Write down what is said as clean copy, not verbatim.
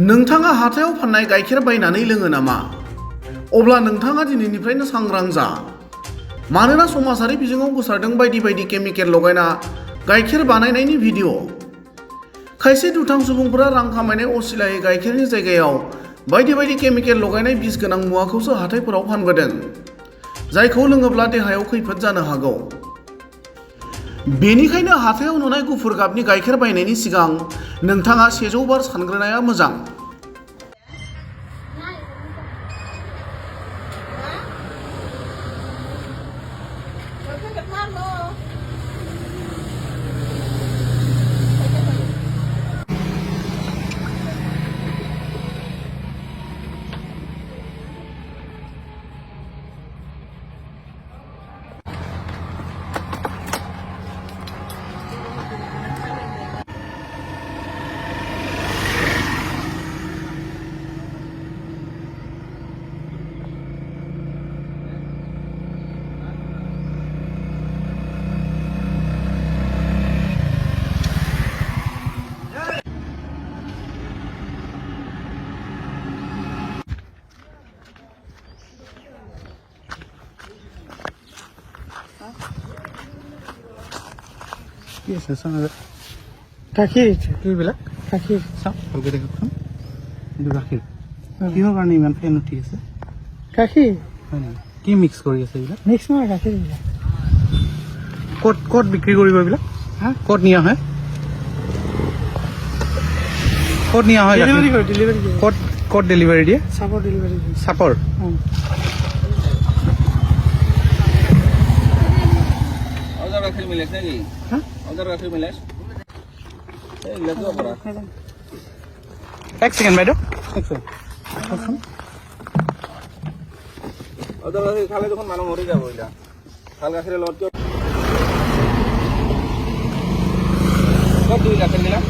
नोंथाङा हाथायाव फाननाय गाइखेर बायनानै लोङो नामा? अब्ला नोंथाङा दिनैनिफ्रायनो सांग्रां जा। मानोना समाजारि बिजोङाव गोसारदों बायदि बायदि केमिकेल लगायना गाइखेर बानायनायनि भिडिअ'। खायसे दुथां सुबुंफोरा रां खामायनाय असिलायै गाइखेरनि जायगायाव बायदि बायदि केमिकेल लगायनाय बिस गोनां मुवाखौसो हाथायफोराव फानबोदों, जायखौ लोङोब्ला देहायाव खैफोद जानो हागौ। बेनिखायनो हाथायाव नुनाय गुफुर गाबनि गाइखेर बायनायनि सिगां नोंथाङा 100 बार सानग्रोनाया मोजां। কি আছে চাওঁ গাখীৰ এইবিলাক গাখীৰ চাওঁ ভালকৈ দেখকচোন এইটো গাখীৰ কিহৰ কাৰণে ইমান ফেন উঠি আছে গাখীৰ হয় নেকি কি মিক্স কৰি আছে এইবিলাক মিক্স নহয় গাখীৰ ক'ত বিক্ৰী কৰিব এইবিলাক ক'ত নিয়া হয় ক'ত নিয়া হয় ক'ত ডেলিভাৰী দিয়ে চাপৰ ডেলিভাৰী দিয়ে চাপৰ गाखिर मिलेस नाকি अदर गाखिर मिलेस এই লাগো পড়া এক সেকেন্ড বাইদেউ এক সেকেন্ড অদর গাখির খালে যখন মানুষ মরে যাব এটা খাল গাখিরের লগত কত দুই গাখির নিলাম